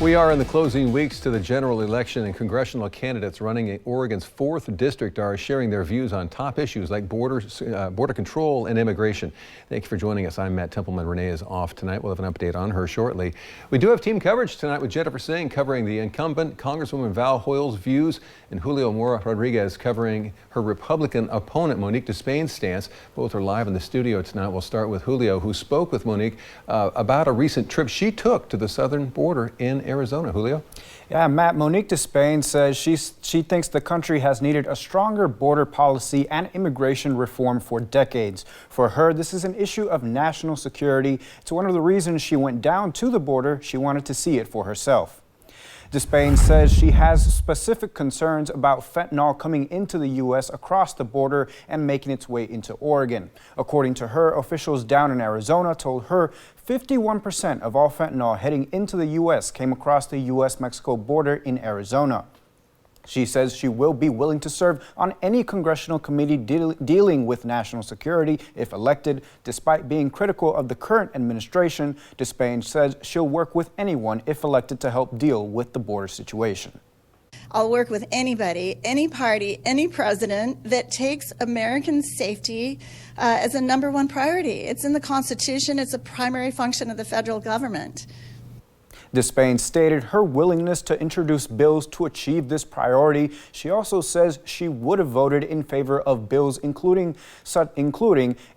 We are in the closing weeks to the general election, and congressional candidates running in Oregon's 4th district are sharing their views on top issues like border control and immigration. Thank you for joining us. I'm Matt Templeman. Renee is off tonight. We'll have an update on her shortly. We do have team coverage tonight with Jennifer Singh covering the incumbent, Congresswoman Val Hoyle's views, and Julio Mora Rodriguez covering her Republican opponent, Monique DeSpain's stance. Both are live in the studio tonight. We'll start with Julio, who spoke with Monique about a recent trip she took to the southern border in Arizona. Julio? Yeah, Matt, Monique DeSpain says she thinks the country has needed a stronger border policy and immigration reform for decades. For her, this is an issue of national security. It's one of the reasons she went down to the border. She wanted to see it for herself. DeSpain says she has specific concerns about fentanyl coming into the U.S. across the border and making its way into Oregon. According to her, officials down in Arizona told her 51% of all fentanyl heading into the U.S. came across the U.S.-Mexico border in Arizona. She says she will be willing to serve on any congressional committee dealing with national security if elected. Despite being critical of the current administration, DeSpain says she'll work with anyone if elected to help deal with the border situation. I'll work with anybody, any party, any president that takes American safety as a #1 priority. It's in the Constitution. It's a primary function of the federal government. DeSpain stated her willingness to introduce bills to achieve this priority. She also says she would have voted in favor of bills including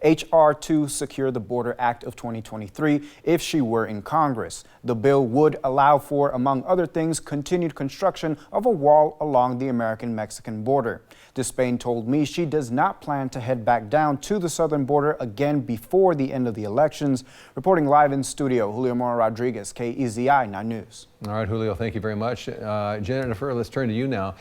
H.R. 2 Secure the Border Act of 2023 if she were in Congress. The bill would allow for, among other things, continued construction of a wall along the American-Mexican border. DeSpain told me she does not plan to head back down to the southern border again before the end of the elections. Reporting live in studio, Julio Mora Rodriguez, KEZI 9 News. All right, Julio, thank you very much. Jennifer, let's turn to you now.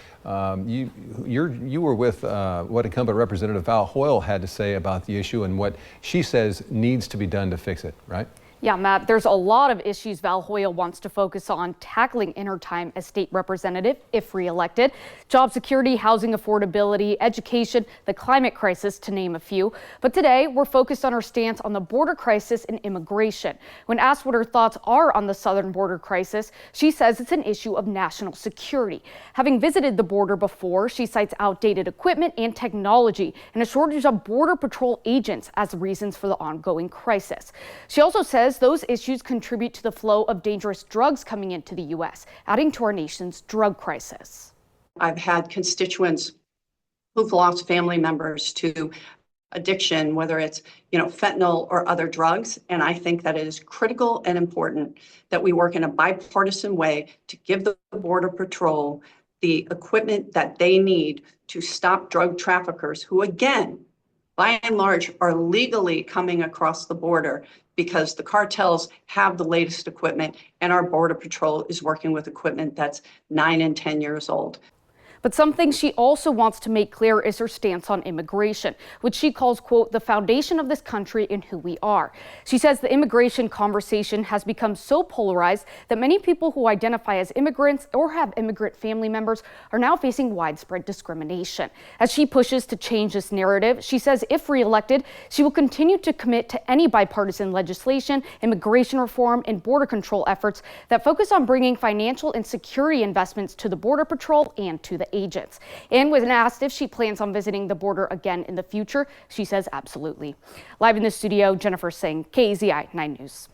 You were with what incumbent Representative Val Hoyle had to say about the issue and what she says needs to be done to fix it, right? Yeah, Matt, there's a lot of issues Val Hoyle wants to focus on tackling in her time as state representative if reelected. Job security, housing affordability, education, the climate crisis, to name a few. But today, we're focused on her stance on the border crisis and immigration. When asked what her thoughts are on the southern border crisis, she says it's an issue of national security. Having visited the border before, she cites outdated equipment and technology and a shortage of Border Patrol agents as reasons for the ongoing crisis. She also says those issues contribute to the flow of dangerous drugs coming into the U.S., adding to our nation's drug crisis. I've had constituents who've lost family members to addiction, whether it's, fentanyl or other drugs. And I think that it is critical and important that we work in a bipartisan way to give the Border Patrol the equipment that they need to stop drug traffickers who, again, by and large, are legally coming across the border because the cartels have the latest equipment and our Border Patrol is working with equipment that's 9 and 10 years old. But something she also wants to make clear is her stance on immigration, which she calls, quote, the foundation of this country and who we are. She says the immigration conversation has become so polarized that many people who identify as immigrants or have immigrant family members are now facing widespread discrimination. As she pushes to change this narrative, she says if reelected, she will continue to commit to any bipartisan legislation, immigration reform, and border control efforts that focus on bringing financial and security investments to the Border Patrol and to the agents. And when asked if she plans on visiting the border again in the future, she says absolutely. Live in the studio, Jennifer Singh, KEZI 9 News.